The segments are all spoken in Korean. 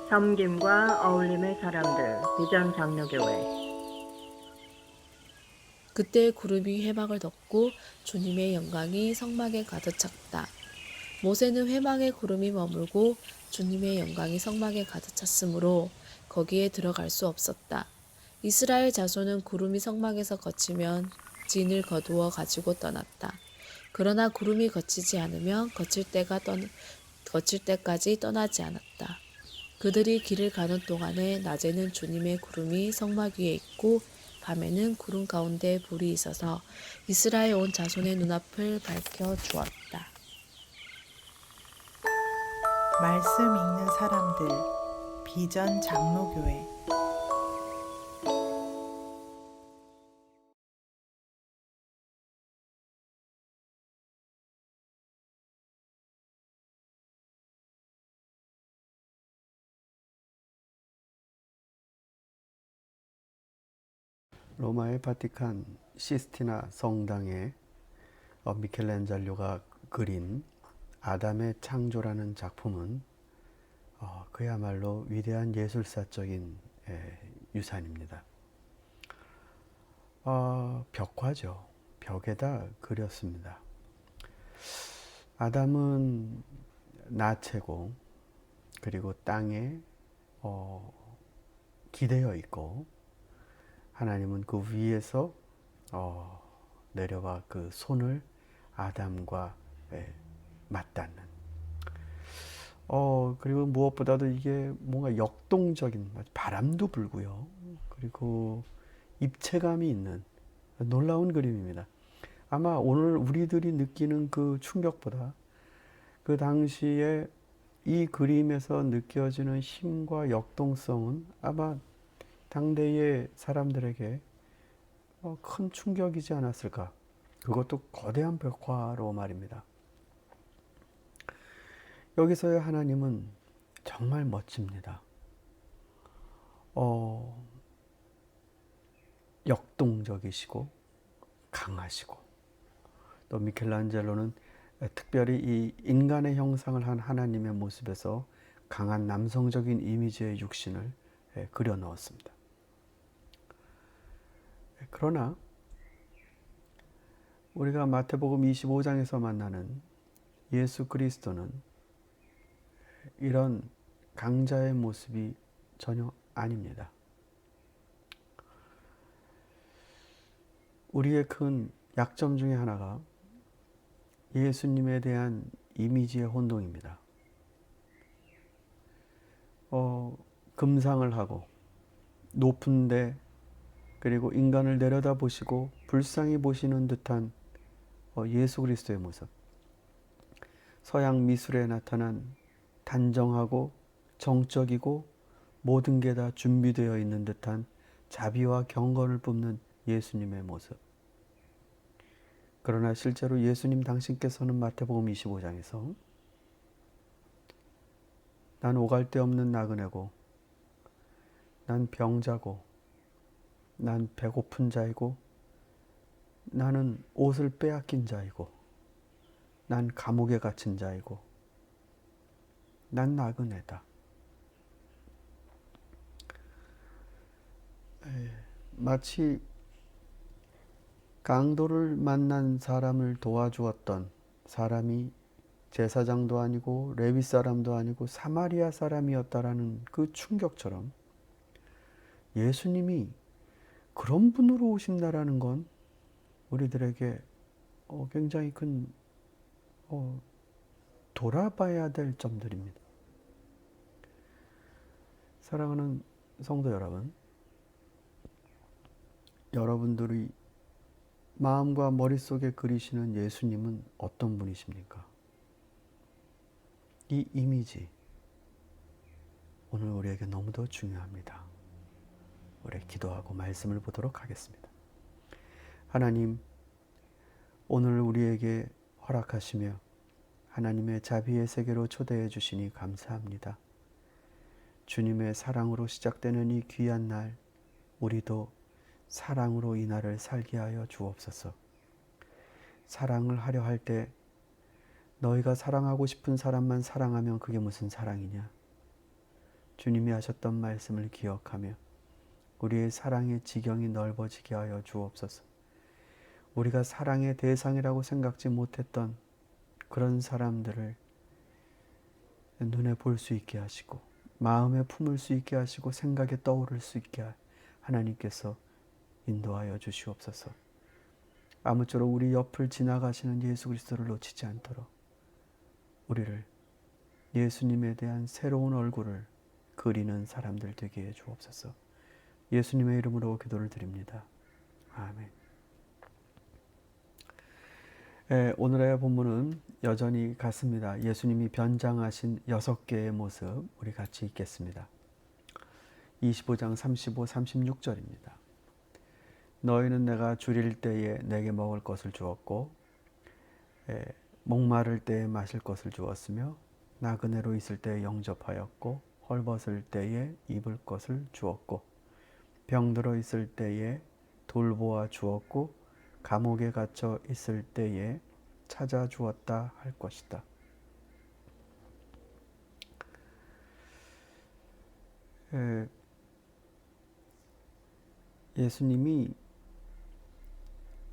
섬김과 어울림의 사람들, 비전 장로교회. 그때 구름이 회막을 덮고 주님의 영광이 성막에 가득 찼다. 모세는 회막에 구름이 머물고 주님의 영광이 성막에 가득 찼으므로 거기에 들어갈 수 없었다. 이스라엘 자손은 구름이 성막에서 거치면 진을 거두어 가지고 떠났다. 그러나 구름이 거치지 않으면 거칠 때까지 떠나지 않았다. 그들이 길을 가는 동안에 낮에는 주님의 구름이 성막 위에 있고 밤에는 구름 가운데 불이 있어서 이스라엘 온 자손의 눈앞을 밝혀 주었다. 말씀 읽는 사람들 비전 장로교회. 로마의 바티칸 시스티나 성당에 미켈란젤로가 그린 아담의 창조라는 작품은 그야말로 위대한 예술사적인 유산입니다. 벽화죠. 벽에다 그렸습니다. 아담은 나체고 그리고 땅에 기대어 있고 하나님은 그 위에서 내려와 그 손을 아담과 맞닿는 그리고 무엇보다도 이게 뭔가 역동적인 바람도 불고요. 그리고 입체감이 있는 놀라운 그림입니다. 아마 오늘 우리들이 느끼는 그 충격보다 그 당시에 이 그림에서 느껴지는 힘과 역동성은 아마 당대의 사람들에게 큰 충격이지 않았을까. 그것도 거대한 벽화로 말입니다. 여기서의 하나님은 정말 멋집니다. 역동적이시고 강하시고 또 미켈란젤로는 특별히 이 인간의 형상을 한 하나님의 모습에서 강한 남성적인 이미지의 육신을 그려 넣었습니다. 그러나 우리가 마태복음 25장에서 만나는 예수 그리스도는 이런 강자의 모습이 전혀 아닙니다. 우리의 큰 약점 중에 하나가 예수님에 대한 이미지의 혼동입니다. 금상을 하고 높은데 그리고 인간을 내려다보시고 불쌍히 보시는 듯한 예수 그리스도의 모습. 서양 미술에 나타난 단정하고 정적이고 모든 게 다 준비되어 있는 듯한 자비와 경건을 뿜는 예수님의 모습. 그러나 실제로 예수님 당신께서는 마태복음 25장에서 난 오갈 데 없는 나그네고 난 병자고 난 배고픈 자이고 나는 옷을 빼앗긴 자이고 난 감옥에 갇힌 자이고 난 나그네다. 마치 강도를 만난 사람을 도와주었던 사람이 제사장도 아니고 레위 사람도 아니고 사마리아 사람이었다라는 그 충격처럼 예수님이 그런 분으로 오신다라는 건 우리들에게 굉장히 큰 돌아봐야 될 점들입니다. 사랑하는 성도 여러분, 여러분들이 마음과 머릿속에 그리시는 예수님은 어떤 분이십니까? 이 이미지 오늘 우리에게 너무도 중요합니다. 우리 기도하고 말씀을 보도록 하겠습니다. 하나님, 오늘 우리에게 허락하시며 하나님의 자비의 세계로 초대해 주시니 감사합니다. 주님의 사랑으로 시작되는 이 귀한 날, 우리도 사랑으로 이 날을 살게 하여 주옵소서. 사랑을 하려 할 때 너희가 사랑하고 싶은 사람만 사랑하면 그게 무슨 사랑이냐? 주님이 하셨던 말씀을 기억하며 우리의 사랑의 지경이 넓어지게 하여 주옵소서. 우리가 사랑의 대상이라고 생각지 못했던 그런 사람들을 눈에 볼 수 있게 하시고 마음에 품을 수 있게 하시고 생각에 떠오를 수 있게 하나님께서 인도하여 주시옵소서. 아무쪼록 우리 옆을 지나가시는 예수 그리스도를 놓치지 않도록 우리를 예수님에 대한 새로운 얼굴을 그리는 사람들 되게 해 주옵소서. 예수님의 이름으로 기도를 드립니다. 아멘. 오늘의 본문은 여전히 같습니다. 예수님이 변장하신 6개의 모습 우리 같이 읽겠습니다. 25장 35, 36절입니다. 너희는 내가 줄일 때에 내게 먹을 것을 주었고 목마를 때에 마실 것을 주었으며 나그네로 있을 때에 영접하였고 헐벗을 때에 입을 것을 주었고 병들어 있을 때에 돌보아 주었고 감옥에 갇혀 있을 때에 찾아 주었다 할 것이다. 예수님이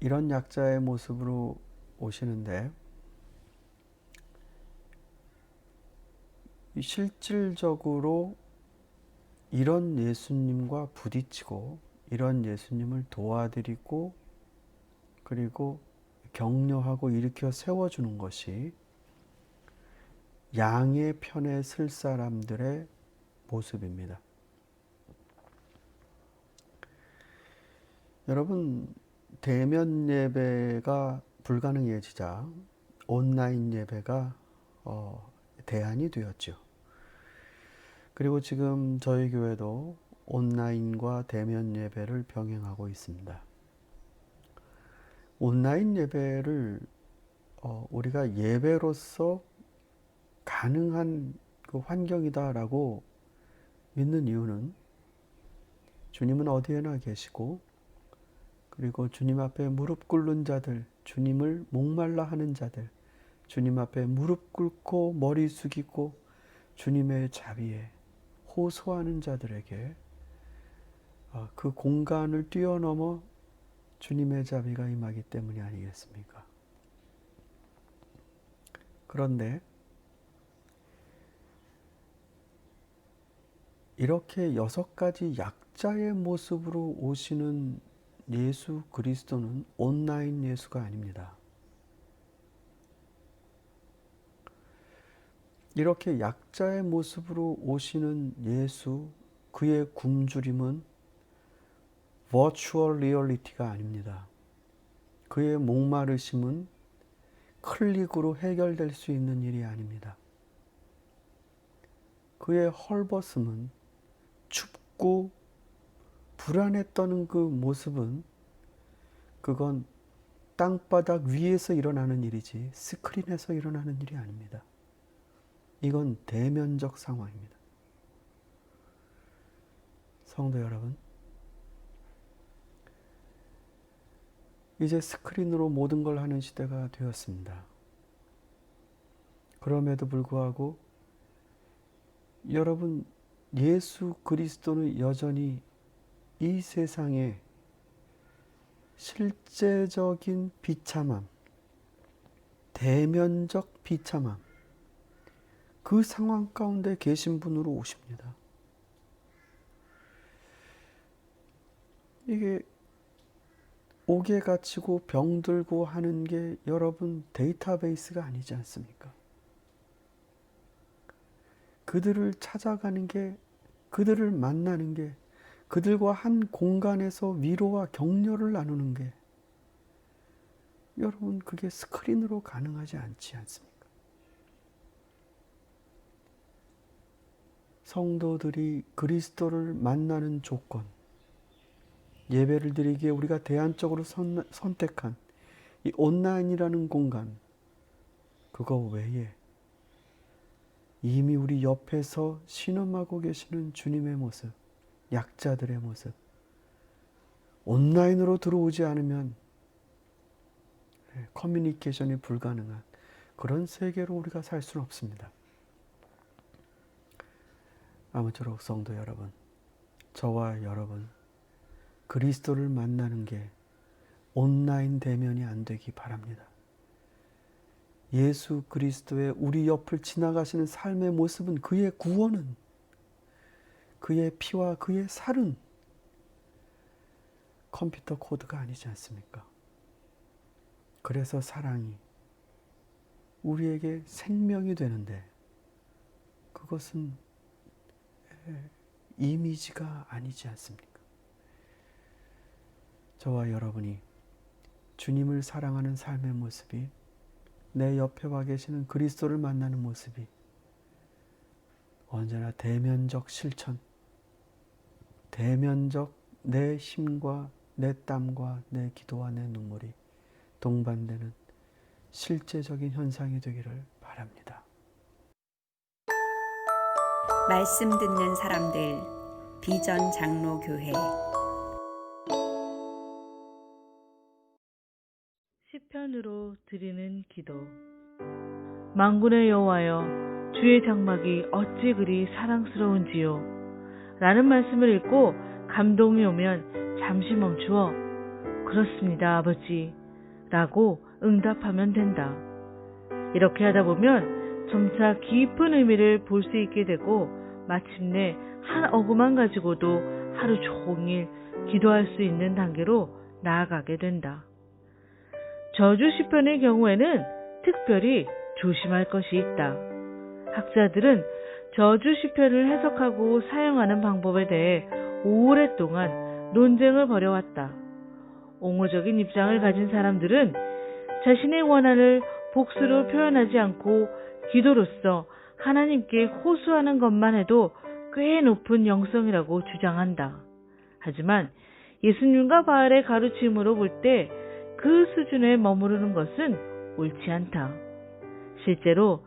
이런 약자의 모습으로 오시는데 실질적으로 이런 예수님과 부딪히고 이런 예수님을 도와드리고 그리고 격려하고 일으켜 세워주는 것이 양의 편에 설 사람들의 모습입니다. 여러분, 대면 예배가 불가능해지자 온라인 예배가 대안이 되었죠. 그리고 지금 저희 교회도 온라인과 대면 예배를 병행하고 있습니다. 온라인 예배를 우리가 예배로서 가능한 그 환경이다라고 믿는 이유는 주님은 어디에나 계시고 그리고 주님 앞에 무릎 꿇는 자들, 주님을 목말라 하는 자들, 주님 앞에 무릎 꿇고 머리 숙이고 주님의 자비에 호소하는 자들에게 그 공간을 뛰어넘어 주님의 자비가 임하기 때문이 아니겠습니까? 그런데 이렇게 6가지 약자의 모습으로 오시는 예수 그리스도는 온라인 예수가 아닙니다. 이렇게 약자의 모습으로 오시는 예수, 그의 굶주림은 버추얼 리얼리티가 아닙니다. 그의 목마르심은 클릭으로 해결될 수 있는 일이 아닙니다. 그의 헐벗음은 춥고 불안에 떠는 그 모습은 그건 땅바닥 위에서 일어나는 일이지 스크린에서 일어나는 일이 아닙니다. 이건 대면적 상황입니다. 성도 여러분, 이제 스크린으로 모든 걸 하는 시대가 되었습니다. 그럼에도 불구하고 여러분, 예수 그리스도는 여전히 이 세상에 실제적인 비참함, 대면적 비참함, 그 상황 가운데 계신 분으로 오십니다. 이게 옥에 갇히고 병들고 하는 게 여러분 데이터베이스가 아니지 않습니까? 그들을 찾아가는 게, 그들을 만나는 게, 그들과 한 공간에서 위로와 격려를 나누는 게 여러분 그게 스크린으로 가능하지 않지 않습니까? 성도들이 그리스도를 만나는 조건, 예배를 드리기에 우리가 대안적으로 선택한 이 온라인이라는 공간, 그거 외에 이미 우리 옆에서 신음하고 계시는 주님의 모습, 약자들의 모습, 온라인으로 들어오지 않으면 커뮤니케이션이 불가능한 그런 세계로 우리가 살 수는 없습니다. 아무쪼록 성도 여러분, 저와 여러분 그리스도를 만나는 게 온라인 대면이 안 되기 바랍니다. 예수 그리스도의 우리 옆을 지나가시는 삶의 모습은, 그의 구원은, 그의 피와 그의 살은 컴퓨터 코드가 아니지 않습니까? 그래서 사랑이 우리에게 생명이 되는데, 그것은 이미지가 아니지 않습니까? 저와 여러분이 주님을 사랑하는 삶의 모습이, 내 옆에 와 계시는 그리스도를 만나는 모습이 언제나 대면적 실천, 대면적 내 힘과 내 땀과 내 기도와 내 눈물이 동반되는 실제적인 현상이 되기를 바랍니다. 말씀 듣는 사람들 비전 장로교회 시편으로 드리는 기도. 만군의 여호와여, 주의 장막이 어찌 그리 사랑스러운지요. 라는 말씀을 읽고 감동이 오면 잠시 멈추어 그렇습니다 아버지 라고 응답하면 된다. 이렇게 하다 보면 점차 깊은 의미를 볼 수 있게 되고, 마침내 한 어구만 가지고도 하루 종일 기도할 수 있는 단계로 나아가게 된다. 저주 시편의 경우에는 특별히 조심할 것이 있다. 학자들은 저주 시편을 해석하고 사용하는 방법에 대해 오랫동안 논쟁을 벌여왔다. 옹호적인 입장을 가진 사람들은 자신의 원한을 복수로 표현하지 않고 기도로서 하나님께 호소하는 것만 해도 꽤 높은 영성이라고 주장한다. 하지만 예수님과 바알의 가르침으로 볼 때 그 수준에 머무르는 것은 옳지 않다. 실제로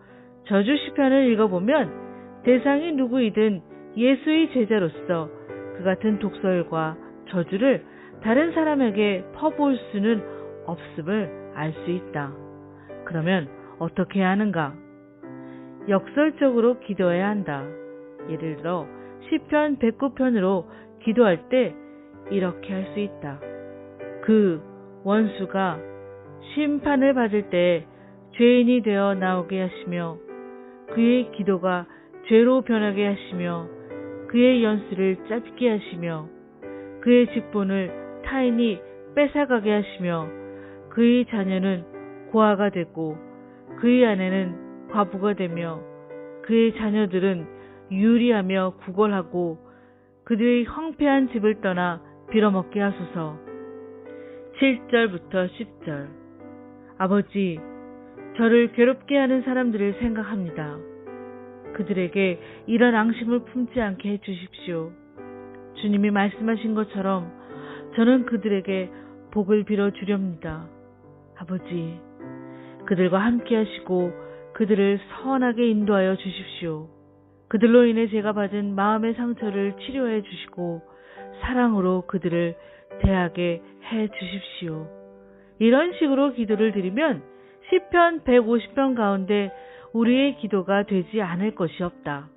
저주 시편을 읽어보면 대상이 누구이든 예수의 제자로서 그 같은 독설과 저주를 다른 사람에게 퍼부을 수는 없음을 알 수 있다. 그러면 어떻게 해야 하는가? 역설적으로 기도해야 한다. 예를 들어 시편 109편으로 기도할 때 이렇게 할 수 있다. 그 원수가 심판을 받을 때 죄인이 되어 나오게 하시며, 그의 기도가 죄로 변하게 하시며, 그의 연수를 짧게 하시며, 그의 직분을 타인이 뺏어가게 하시며, 그의 자녀는 고아가 되고 그의 아내는 과부가 되며, 그의 자녀들은 유리하며 구걸하고 그들의 황폐한 집을 떠나 빌어먹게 하소서. 7절부터 10절. 아버지, 저를 괴롭게 하는 사람들을 생각합니다. 그들에게 이런 앙심을 품지 않게 해주십시오. 주님이 말씀하신 것처럼 저는 그들에게 복을 빌어주렵니다. 아버지, 그들과 함께 하시고 그들을 선하게 인도하여 주십시오. 그들로 인해 제가 받은 마음의 상처를 치료해 주시고 사랑으로 그들을 대하게 해 주십시오. 이런 식으로 기도를 드리면 시편 150편 가운데 우리의 기도가 되지 않을 것이 없다.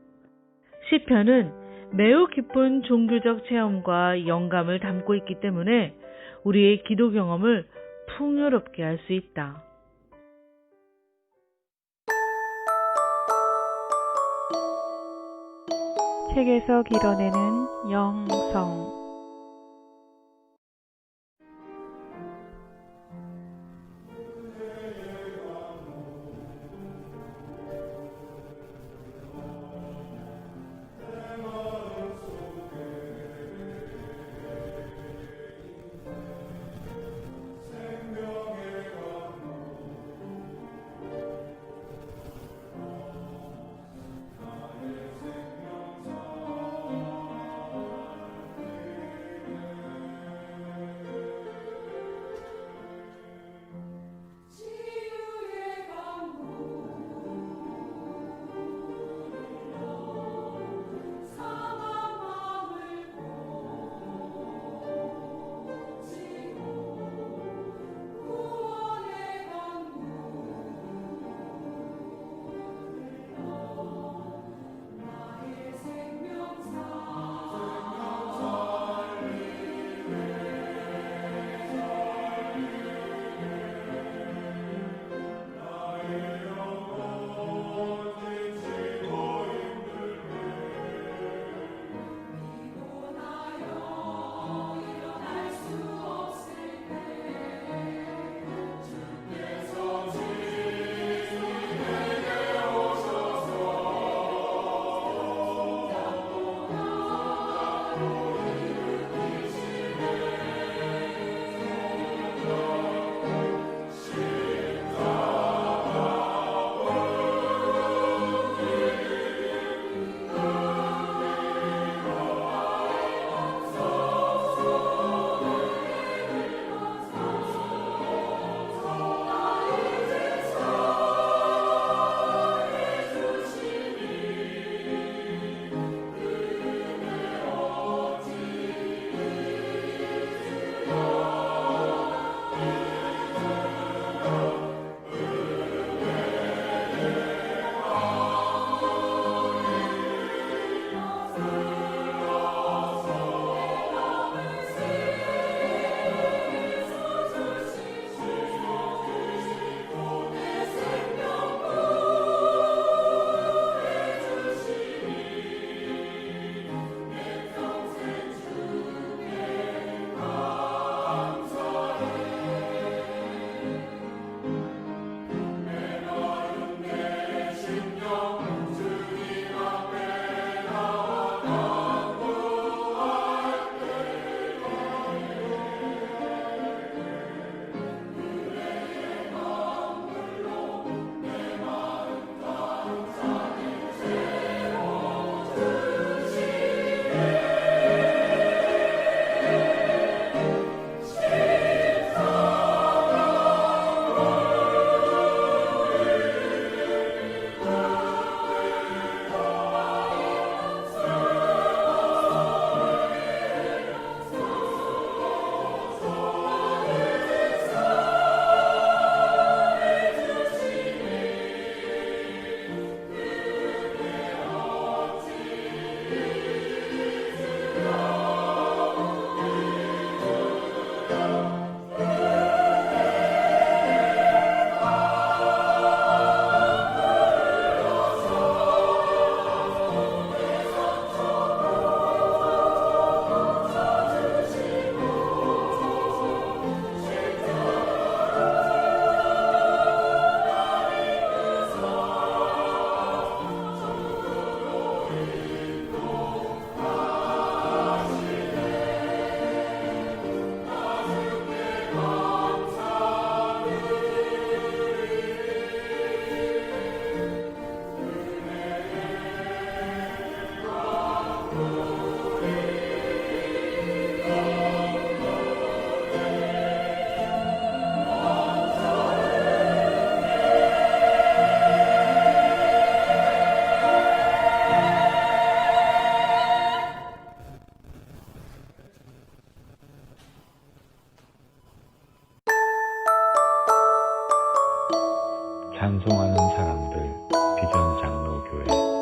시편은 매우 깊은 종교적 체험과 영감을 담고 있기 때문에 우리의 기도 경험을 풍요롭게 할 수 있다. 책에서 길어내는 영성. 찬송하는 사람들 비전 장로교회